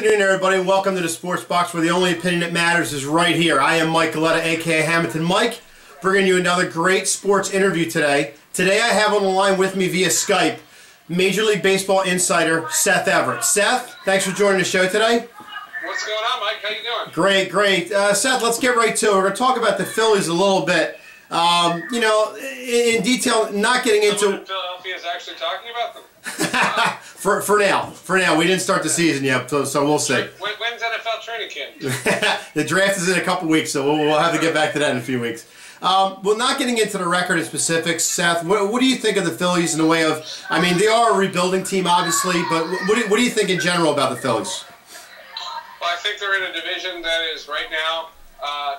afternoon, everybody. Welcome to the Sports Box, where the only opinion that matters is right here. I am Mike Galetta, a.k.a. Hammonton Mike, bringing you another great sports interview today. Today I have on the line with me via Skype Major League Baseball insider Seth Everett. Seth, thanks for joining the show today. What's going on, Mike? How you doing? Great, great. Seth, let's get right to it. We're going to talk about the Phillies a little bit. You know, in detail, not getting into... Philadelphia is actually talking about them. for now. We didn't start the season yet, so we'll see. When's NFL training camp? The draft is in a couple weeks, so we'll have to get back to that in a few weeks. Well, not getting into the record and specifics, Seth, what do you think of the Phillies in the way of... I mean, they are a rebuilding team, obviously, but what do you think in general about the Phillies? Well, I think they're in a division that is right now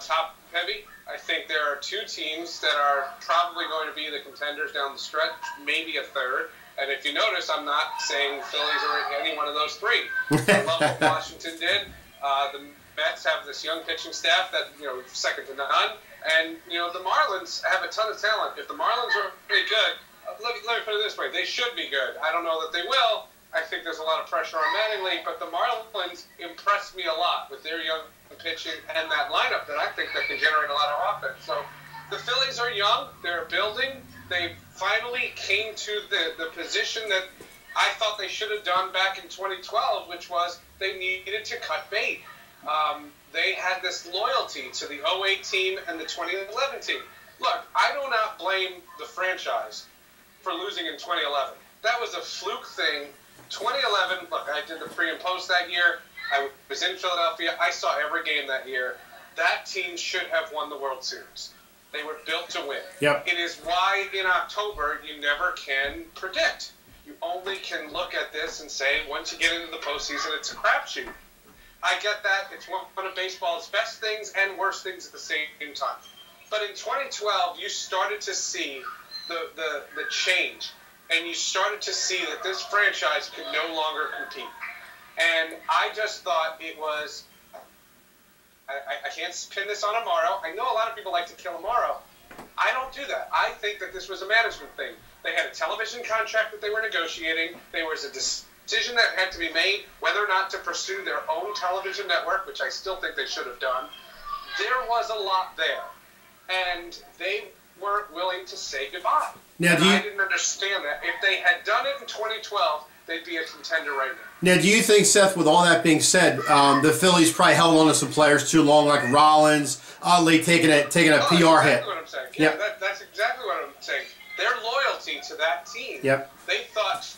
top-heavy. I think there are two teams that are probably going to be the contenders down the stretch, maybe a third. And if you notice, I'm not saying Phillies are any one of those three. I love what Washington did. The Mets have this young pitching staff that, second to none. And, the Marlins have a ton of talent. If the Marlins are pretty good, let me put it this way, they should be good. I don't know that they will. I think there's a lot of pressure on Mattingly, but the Marlins impressed me a lot with their young pitching and that lineup that I think that can generate a lot of offense. So the Phillies are young. They're building. They finally came to the position that I thought they should have done back in 2012, which was they needed to cut bait. They had this loyalty to the 08 team and the 2011 team. Look, I do not blame the franchise for losing in 2011. That was a fluke thing. 2011, look, I did the pre and post that year. I was in Philadelphia. I saw every game that year. That team should have won the World Series. They were built to win. Yep. It is why in October you never can predict. You only can look at this and say, once you get into the postseason, it's a crapshoot. I get that. It's one of baseball's best things and worst things at the same time. But in 2012, you started to see the change. And you started to see that this franchise could no longer compete. And I just thought it was, I can't pin this on Amaro. I know a lot of people like to kill Amaro. I don't do that. I think that this was a management thing. They had a television contract that they were negotiating. There was a decision that had to be made whether or not to pursue their own television network, which I still think they should have done. There was a lot there. And they weren't willing to say goodbye. Now, I didn't understand that. If they had done it in 2012, they'd be a contender right now. Now, do you think, Seth, with all that being said, the Phillies probably held on to some players too long, like Rollins, oddly taking a PR hit? That's exactly what I'm saying. Yeah, yep. That's exactly what I'm saying. Their loyalty to that team, yep. They thought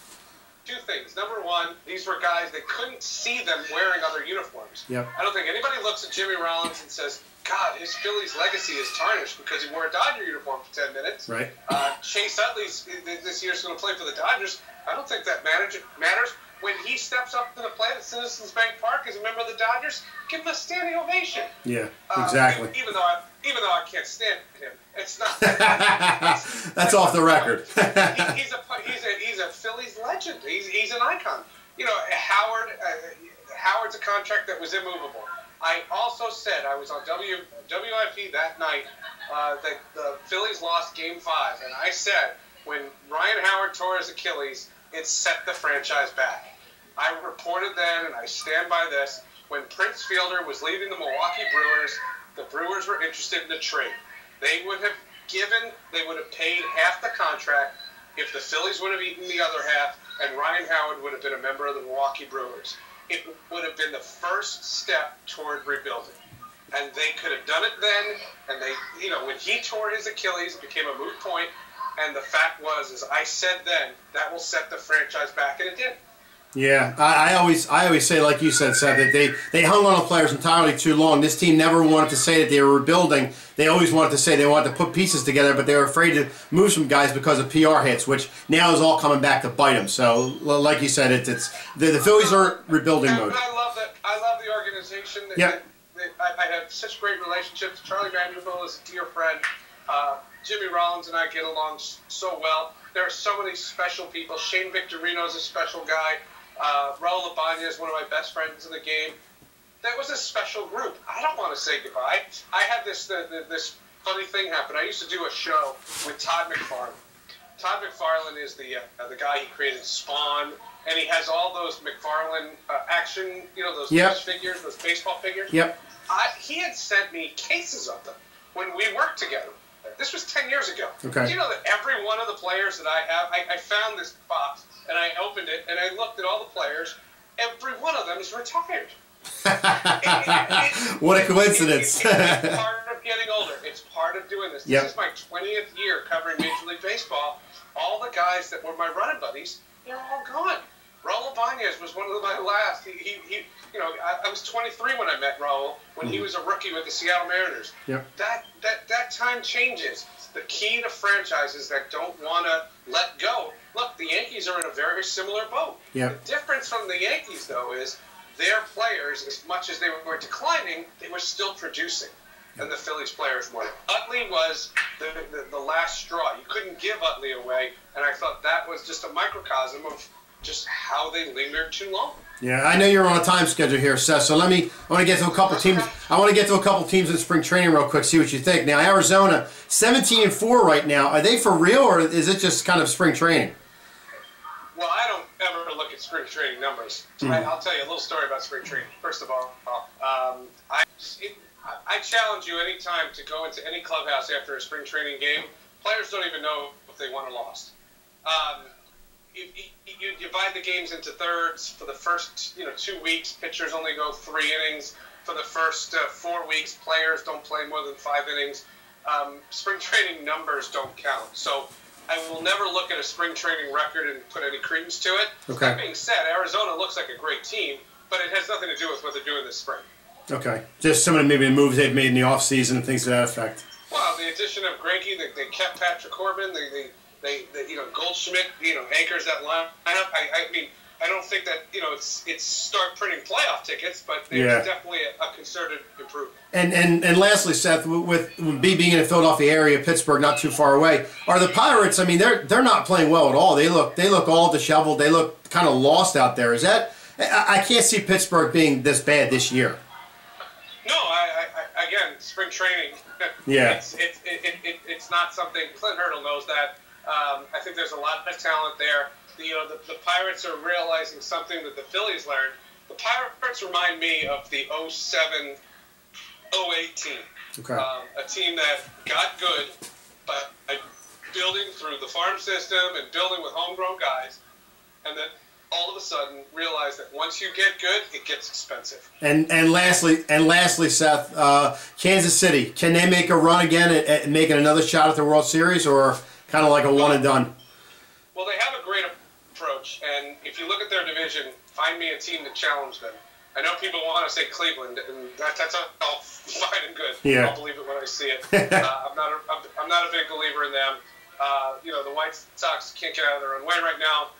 two things. Number one, these were guys, they couldn't see them wearing other uniforms. Yep. I don't think anybody looks at Jimmy Rollins and says, God, his Phillies legacy is tarnished because he wore a Dodger uniform for 10 minutes. Right. Chase Utley's this year's going to play for the Dodgers. I don't think that matters. When he steps up to the plate at Citizens Bank Park as a member of the Dodgers, give him a standing ovation. Yeah, exactly. Even though I can't stand him, it's not. That's off the record. He's a Phillies legend. He's an icon. Howard's a contract that was immovable. I also said, I was on WIP that night, that the Phillies lost Game 5, and I said, when Ryan Howard tore his Achilles, it set the franchise back. I reported then, and I stand by this, when Prince Fielder was leaving the Milwaukee Brewers, the Brewers were interested in a trade. They would have paid half the contract if the Phillies would have eaten the other half, and Ryan Howard would have been a member of the Milwaukee Brewers. It would have been the first step toward rebuilding. And they could have done it then, and they, when he tore his Achilles, it became a moot point, and the fact was, as I said then, that will set the franchise back, and it did. Yeah, I always say, like you said, Seth, that they hung on to players entirely too long. This team never wanted to say that they were rebuilding. They always wanted to say they wanted to put pieces together, but they were afraid to move some guys because of PR hits, which now is all coming back to bite them. So, like you said, it's the Phillies are rebuilding mode. I love that. I love the organization. Yep. I have such great relationships. Charlie Vanderbilt is a dear friend. Jimmy Rollins and I get along so well. There are so many special people. Shane Victorino is a special guy. Raul Labania is one of my best friends in the game. That was a special group. I don't want to say goodbye. I had this funny thing happen. I used to do a show with Todd McFarlane. Todd McFarlane is the guy who created Spawn and he has all those McFarlane action, those fish figures, those baseball figures. Yep. He had sent me cases of them when we worked together. This was 10 years ago. Okay. Do you know that every one of the players that I have, I found this box, and I opened it, and I looked at all the players. Every one of them is retired. What a coincidence. It's part of getting older. It's part of doing this. Yep. This is my 20th year covering Major League Baseball. All the guys that were my running buddies, they're all gone. Raul Ibanez was one of my last. I was 23 when I met Raul, when he was a rookie with the Seattle Mariners. Yep. That time changes. The key to franchises that don't want to let go. Look, the Yankees are in a very similar boat. Yep. The difference from the Yankees, though, is their players, as much as they were declining, they were still producing. And the Phillies players weren't. Utley was the last straw. You couldn't give Utley away, and I thought that was just a microcosm of just how they lingered too long. Yeah, I know you're on a time schedule here, Seth. So I want to get to a couple teams. I want to get to a couple teams in spring training real quick. See what you think. Now, Arizona, 17-4 right now. Are they for real, or is it just kind of spring training? Well, I don't ever look at spring training numbers. I'll tell you a little story about spring training. First of all, I challenge you anytime to go into any clubhouse after a spring training game. Players don't even know if they won or lost. You divide the games into thirds. For the first 2 weeks, pitchers only go 3 innings. For the first 4 weeks, players don't play more than 5 innings. Spring training numbers don't count. So I will never look at a spring training record and put any credence to it. Okay. That being said, Arizona looks like a great team, but it has nothing to do with what they're doing this spring. Okay. Just some of the moves they've made in the offseason and things to that effect. Well, the addition of Greinke, they kept Patrick Corbin, they Goldschmidt, anchors that lineup. I don't think that, it's start printing playoff tickets, but there's definitely a concerted improvement. And lastly, Seth, with B being in the Philadelphia area, Pittsburgh not too far away, are the Pirates? I mean, they're not playing well at all. They look all disheveled. They look kind of lost out there. Is that? I can't see Pittsburgh being this bad this year. No, again, spring training. Yeah. It's not something. Clint Hurdle knows that. I think there's a lot of talent there. The Pirates are realizing something that the Phillies learned. The Pirates remind me of the 07-08 team. Okay. A team that got good, but building through the farm system and building with homegrown guys, and then all of a sudden realize that once you get good, it gets expensive. And lastly, Seth, Kansas City, can they make a run again at making another shot at the World Series, or kind of like a one and done? Well, they have a great approach, and if you look at their division, find me a team to challenge them. I know people want to say Cleveland, and that's all fine and good. Yeah. I'll believe it when I see it. I'm not a big believer in them. The White Sox can't get out of their own way right now.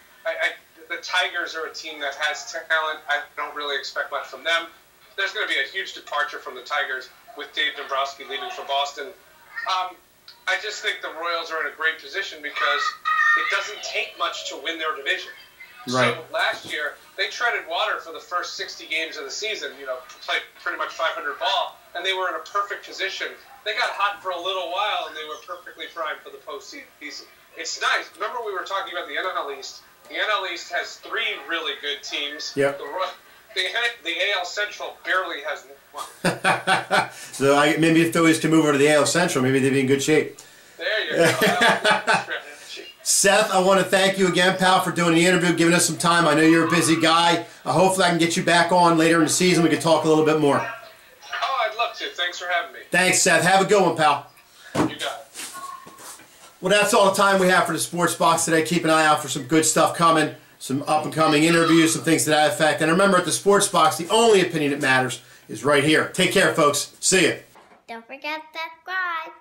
The Tigers are a team that has talent. I don't really expect much from them. There's going to be a huge departure from the Tigers with Dave Dombrowski leaving for Boston. I just think the Royals are in a great position because it doesn't take much to win their division. Right. So last year, they treaded water for the first 60 games of the season, played pretty much 500 ball, and they were in a perfect position. They got hot for a little while, and they were perfectly primed for the postseason. It's nice. Remember we were talking about the NL East? The NL East has 3 really good teams. Yep. The AL Central barely has one. So maybe if Phillies can move over to the AL Central, maybe they'd be in good shape. There you go. Seth, I want to thank you again, pal, for doing the interview, giving us some time. I know you're a busy guy. Hopefully I can get you back on later in the season. We can talk a little bit more. Oh, I'd love to. Thanks for having me. Thanks, Seth. Have a good one, pal. You got it. Well, that's all the time we have for the Sports Box today. Keep an eye out for some good stuff coming, some up-and-coming interviews, some things to that effect. And remember, at the Sports Box, the only opinion that matters is right here. Take care, folks. See ya. Don't forget to subscribe.